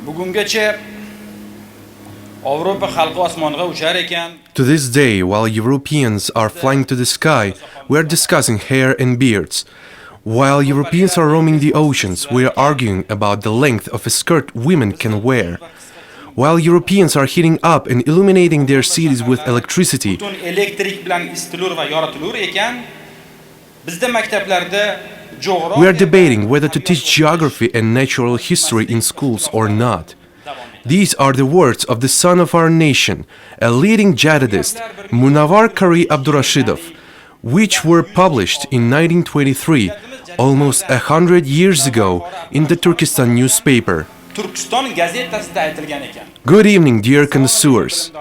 Bugungacha Avropa xalqi osmonga uchar ekan. To this day, while Europeans are flying to the sky, we are discussing hair and beards. While Europeans are roaming the oceans, we are arguing about the length of a skirt women can wear. While Europeans are heating up and illuminating their cities with electricity, Butun elektrik bilan isitilur va yoritilur ekan, bizda maktablarda we are debating whether to teach geography and natural history in schools or not. These are the words of the son of our nation, a leading jihadist, Munawar Kari Abdurrashidov, which were published in 1923, almost 100 years ago, in the Turkestan newspaper. Turkiston gazetasida aytilgan ekan. Good evening, dear connoisseurs.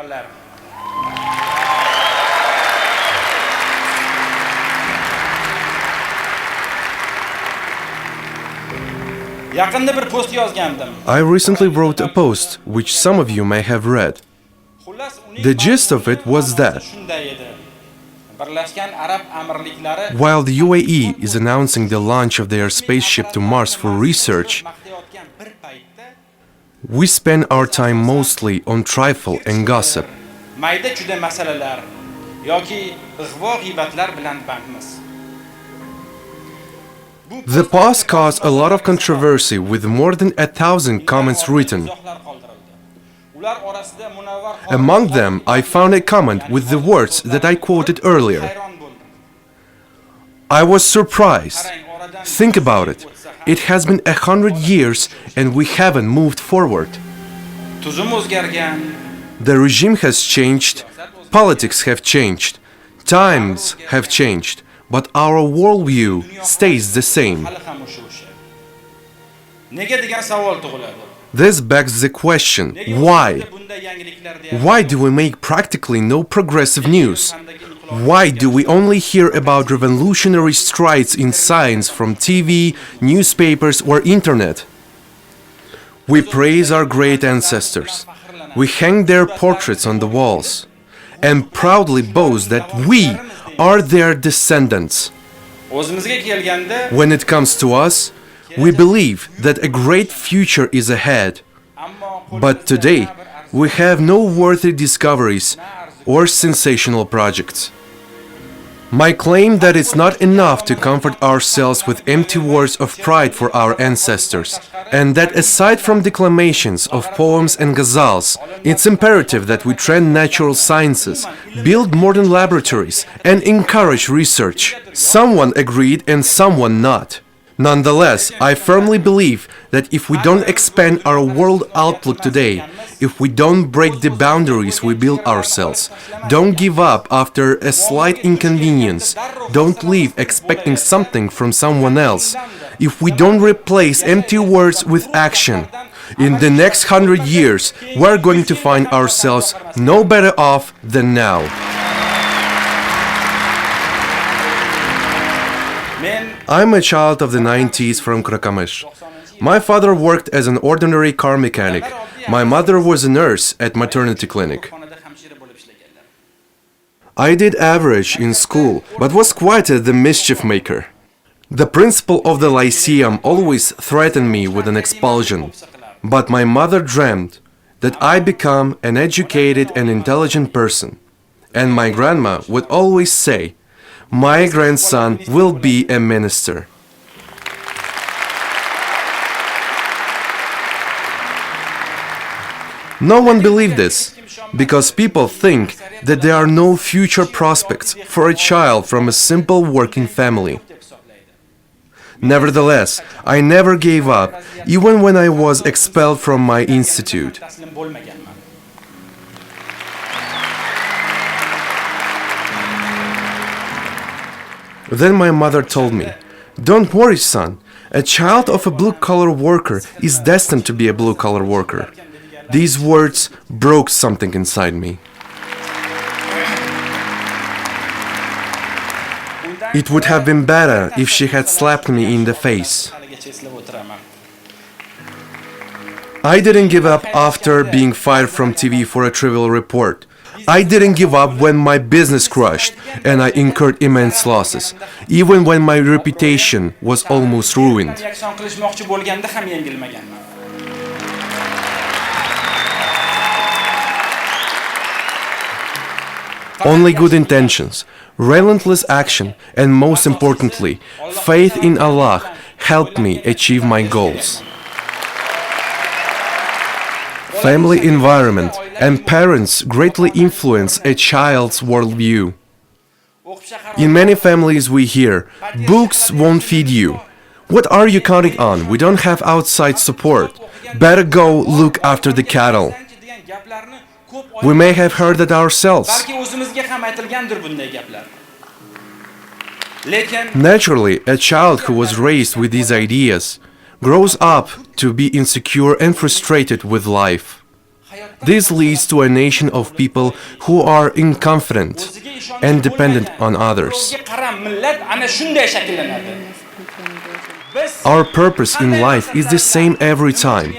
Yaqinda bir post yozgandim. I recently wrote a post, which some of you may have read. The gist of it was that while the UAE is announcing the launch of their spaceship to Mars for research, we spend our time mostly on trifle and gossip. Mayda juda masalalar yoki ig'vo g'iybatlar bilan bandmiz. The post caused a lot of controversy with more than 1,000 comments written. Among them, I found a comment with the words that I quoted earlier. I was surprised. Think about it. It has been 100 years and we haven't moved forward. The regime has changed, politics have changed, times have changed, but our worldview stays the same. This begs the question, why? Why do we make practically no progressive news? Why do we only hear about revolutionary strides in science from TV, newspapers or internet? We praise our great ancestors. We hang their portraits on the walls and proudly boast that we are their descendants. When it comes to us, we believe that a great future is ahead. But today, we have no worthy discoveries or sensational projects. My claim that it's not enough to comfort ourselves with empty words of pride for our ancestors, and that aside from declamations of poems and ghazals, it's imperative that we train natural sciences, build modern laboratories, and encourage research. Someone agreed and someone not. Nonetheless, I firmly believe that if we don't expand our world outlook today, if we don't break the boundaries we build ourselves, don't give up after a slight inconvenience, don't leave expecting something from someone else, if we don't replace empty words with action, in the next 100 years, we're going to find ourselves no better off than now. I'm a child of the 90s from Krakamish. My father worked as an ordinary car mechanic. My mother was a nurse at maternity clinic. I did average in school, but was quite the mischief maker. The principal of the lyceum always threatened me with an expulsion. But my mother dreamed that I become an educated and intelligent person. And my grandma would always say, "My grandson will be a minister." No one believed this, because people think that there are no future prospects for a child from a simple working family. Nevertheless, I never gave up, even when I was expelled from my institute. Then my mother told me, "Don't worry, son. A child of a blue-collar worker is destined to be a blue-collar worker." These words broke something inside me. It would have been better if she had slapped me in the face. I didn't give up after being fired from TV for a trivial report. I didn't give up when my business crashed and I incurred immense losses, even when my reputation was almost ruined. Only good intentions, relentless action, and most importantly, faith in Allah helped me achieve my goals. Family environment and parents greatly influence a child's worldview. In many families we hear, books won't feed you. What are you counting on? We don't have outside support. Better go look after the cattle. We may have heard that ourselves. Naturally, a child who was raised with these ideas grows up to be insecure and frustrated with life. This leads to a nation of people who are inconfident and dependent on others. Our purpose in life is the same every time.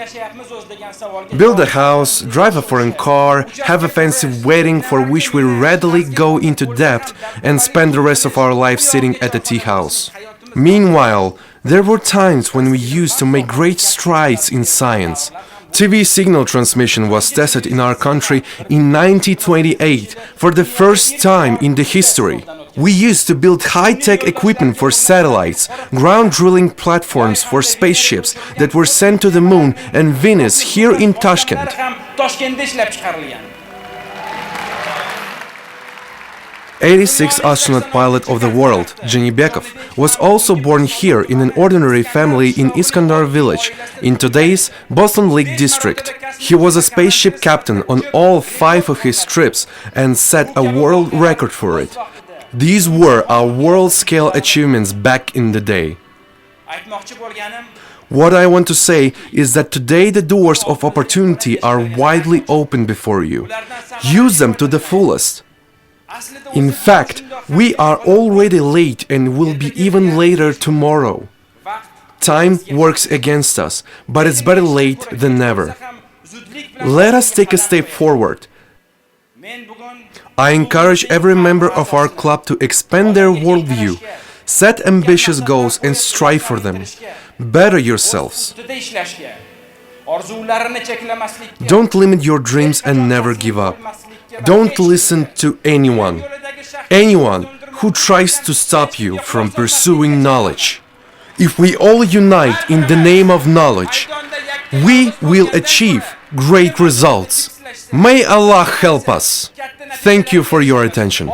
Build a house, drive a foreign car, have a fancy wedding for which we readily go into debt and spend the rest of our life sitting at a tea house. Meanwhile, there were times when we used to make great strides in science. TV signal transmission was tested in our country in 1928 for the first time in the history. We used to build high-tech equipment for satellites, ground drilling platforms for spaceships that were sent to the moon and Venus here in Tashkent. 86th astronaut pilot of the world, Janibekov, was also born here in an ordinary family in Iskandar village, in today's Boston Lake district. He was a spaceship captain on all 5 of his trips and set a world record for it. These were our world-scale achievements back in the day. What I want to say is that today the doors of opportunity are widely open before you. Use them to the fullest. In fact, we are already late and will be even later tomorrow. Time works against us, but it's better late than never. Let us take a step forward. I encourage every member of our club to expand their worldview, set ambitious goals and strive for them. Better yourselves. Don't limit your dreams and never give up. Don't listen to anyone who tries to stop you from pursuing knowledge. If we all unite in the name of knowledge, we will achieve great results. May Allah help us. Thank you for your attention.